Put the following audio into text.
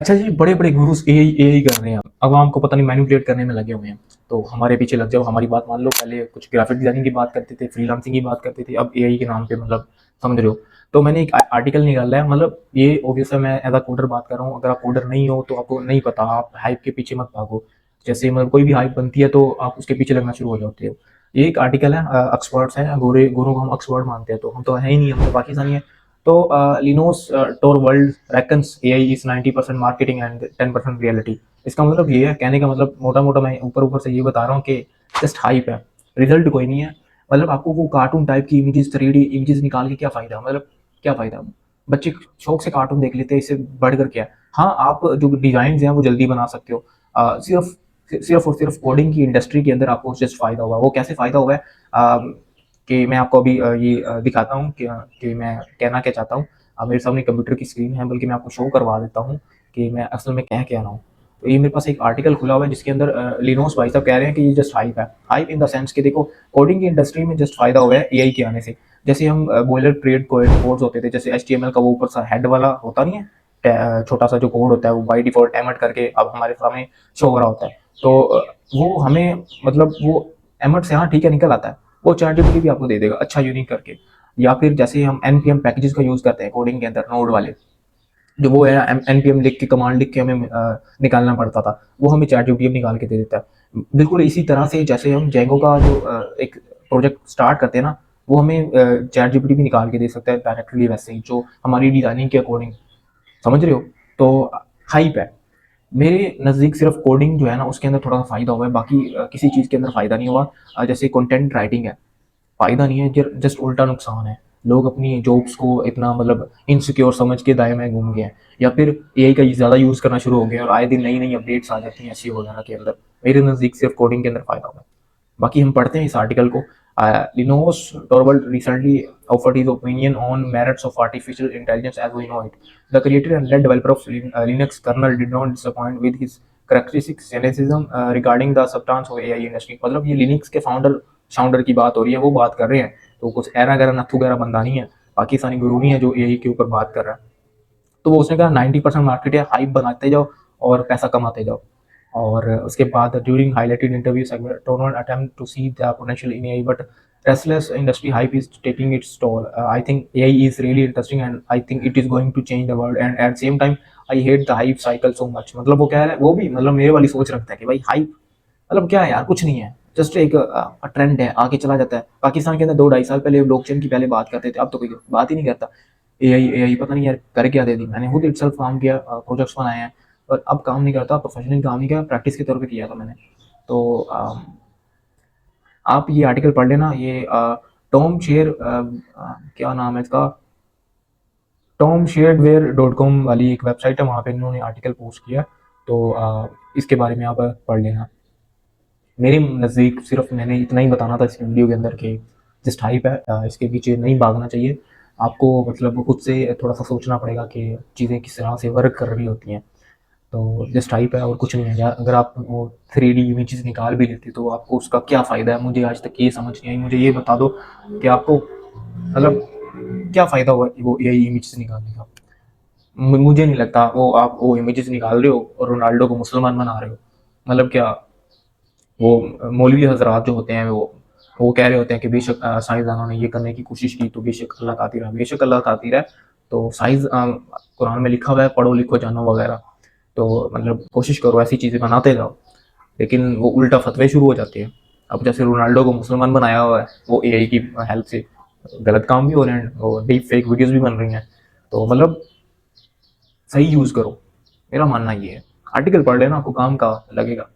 अच्छा जी, बड़े-बड़े Gurus AI कर रहे हैं। अब आपको पता नहीं मैनिपुलेट करने में लगे हुए हैं। तो हमारे पीछे लग जाओ, हमारी बात मान लो। पहले कुछ ग्राफ़िक डिज़ाइनिंग की बात करते थे, फ्रीलांसिंग की बात करते थे, अब एआई के नाम पे मतलब समझ रहे हो। तो मैंने एक आर्टिकल निकाला है, मतलब ये ऑब्वियस है, मैं एज़ अ कोडर बात कर रहा हूँ। अगर आप कोडर नहीं हो तो आपको नहीं पता, आप हाइप के पीछे मत भागो। जैसे मतलब कोई भी हाइप बनती है तो आप उसके पीछे लगना शुरू हो जाते हो। ये एक आर्टिकल है, एक्सपर्ट्स हैं, गुरु को हम एक्सपर्ट मानते हैं, तो हम तो है ही नहीं, हम तो पाकिस्तानी हैं। तो लिनोस टोरवल्ड reckons AI is 90% marketing and 10% reality. इसका मतलब ये है, कहने का मतलब मोटा मोटा मैं ऊपर ऊपर से ये बता रहा हूँ कि जस्ट हाइप है, रिजल्ट कोई नहीं है। मतलब आपको वो कार्टून टाइप की इमेजेस, 3D इमेजेस निकाल के क्या फायदा, मतलब क्या फायदा। बच्चे शौक से कार्टून देख लेते हैं, इससे बढ़कर क्या है। हाँ, आप जो डिजाइन हैं वो जल्दी बना सकते हो। सिर्फ सिर्फ और सिर्फ कोडिंग की इंडस्ट्री के अंदर आपको जस्ट फायदा हुआ। वो कैसे फायदा हुआ है, कि मैं आपको अभी ये दिखाता हूँ कि मैं कहना क्या चाहता हूँ। मेरे सामने कंप्यूटर की स्क्रीन है, बल्कि मैं आपको शो करवा देता हूँ कि मैं असल में कह क्या रहा हूँ। तो ये मेरे पास एक आर्टिकल खुला हुआ है जिसके अंदर लिनोस भाई साहब कह रहे हैं कि ये जस्ट हाइप है। हाइप इन द सेंस कि देखो, कोडिंग की इंडस्ट्री में जस्ट फायदा हुआ है एआई के आने से। जैसे हम बॉयलर ट्रेड कोड्स होते थे, जैसे एचटीएमएल का वो ऊपर सा हेड वाला होता नहीं है, छोटा सा जो कोड होता है वो बाय डिफॉल्ट एमट करके अब हमारे सामने शो हो रहा होता है। तो वो हमें मतलब वो एमट से हाँ ठीक है निकल आता है, वो चैट जीपीटी भी आपको दे देगा अच्छा यूनिक करके। या फिर जैसे हम एनपीएम पैकेजेस का यूज करते हैं कोडिंग के अंदर, नोड वाले, जो वो है एनपीएम लिख के, कमांड लिख के हमें निकालना पड़ता था, वो हमें चैट जीपीटी निकाल के दे देता है। बिल्कुल इसी तरह से जैसे हम जेंगो का जो एक प्रोजेक्ट स्टार्ट करते हैं ना, वो हमें चैट जीपीटी भी निकाल के दे सकता है डायरेक्टली, वैसे ही जो हमारी डिजाइनिंग के अकॉर्डिंग, समझ रहे हो। तो हाइप है मेरे नज़दीक। सिर्फ कोडिंग जो है ना उसके अंदर थोड़ा सा फायदा हुआ है, बाकी किसी चीज़ के अंदर फायदा नहीं हुआ। जैसे कंटेंट राइटिंग है, फायदा नहीं है, जस्ट उल्टा नुकसान है। लोग अपनी जॉब्स को इतना मतलब इनसिक्योर समझ के दायरे में घूम गए हैं, या फिर एआई का ज़्यादा यूज़ करना शुरू हो गया और आए दिन नई नई अपडेट्स आ जाती हैं एसईओ वगैरह के अंदर। मेरे नज़दीक सिर्फ कोडिंग के अंदर फायदा होगा। बाकी हम पढ़ते हैं इस आर्टिकल को। लिनोस टॉरवल्ड recently offered his opinion on merits of artificial intelligence as we know it. The creator and lead developer of Linux kernel did not disappoint with his characteristic cynicism regarding the substance of AI industry। मतलब ये Linux के founder की बात हो रही है, वो बात कर रहे हैं। तो कुछ एरा गैरा नथु गैरा बंदा नहीं है, पाकिस्तानी गुरु नहीं है जो एआई के ऊपर बात कर रहा है। तो वो उसने कहा 90% मार्केट है, हाइप बनाते जाओ और पैसा कमाते जाओ। और उसके बाद during highlighted interview segment tonal attempt to see the potential in AI but restless industry hype is taking its toll. I think AI is really interesting and I think it is going to change the world, and at the same time I hate the hype cycle so much। मतलब वो कह रहा है, वो भी मतलब मेरे वाली सोच रखता है कि भाई हाइप मतलब क्या है यार, कुछ नहीं है, जस्ट एक ट्रेंड है, आगे चला जाता है। पाकिस्तान के अंदर 2-2.5 साल पहले ब्लॉकचेन की पहले बात करते थे, अब तो कोई बात ही नहीं करता। एआई एआई पता नहीं यार कर क्या दे दी। मैंने खुद इटसेल्फ काम किया, प्रोजेक्ट्स बनाए हैं, पर अब काम नहीं करता, प्रोफेशनल काम नहीं किया, प्रैक्टिस के तौर पे किया था मैंने। तो आप ये आर्टिकल पढ़ लेना। ये टॉम शेयर, क्या नाम है इसका, टॉम शेयरवेयर डॉट कॉम वाली एक वेबसाइट है, वहाँ पे इन्होंने आर्टिकल पोस्ट किया। तो इसके बारे में आप पढ़ लेना। मेरे नज़दीक सिर्फ मैंने इतना ही बताना था इस वीडियो के अंदर कि जस्ट हाइप है, इसके पीछे नहीं भागना चाहिए। आपको मतलब खुद से थोड़ा सा सोचना पड़ेगा कि चीज़ें किस तरह से वर्क कर रही होती हैं। तो जस्ट हाइप है और कुछ नहीं है। या अगर आप वो 3D इमेजेस निकाल भी लेते तो आपको उसका क्या फ़ायदा है, मुझे आज तक ये समझ नहीं आई। मुझे ये बता दो कि आपको मतलब क्या फ़ायदा हुआ वो एआई इमेजेस निकालने का। मुझे नहीं लगता वो आप वो इमेजेस निकाल रहे हो और रोनाल्डो को मुसलमान बना रहे हो। मतलब क्या, वो मौलवी हजरात जो होते हैं वो कह रहे होते हैं कि बेशक साइंसदानों ने ये करने की कोशिश की तो बेशक अल्लाह कादिर है, बेशक अल्लाह कादिर है। तो साइंस कुरान में लिखा हुआ है, पढ़ो लिखो जानो वगैरह। तो मतलब कोशिश करो ऐसी चीज़ें बनाते जाओ, लेकिन वो उल्टा फतवे शुरू हो जाते हैं। अब जैसे रोनाल्डो को मुसलमान बनाया हुआ है वो एआई की हेल्प से, गलत काम भी हो रहे हैं, वो डीप फेक वीडियोस भी बन रही हैं। तो मतलब सही यूज़ करो, मेरा मानना ये है। आर्टिकल पढ़ लेना, आपको काम का लगेगा।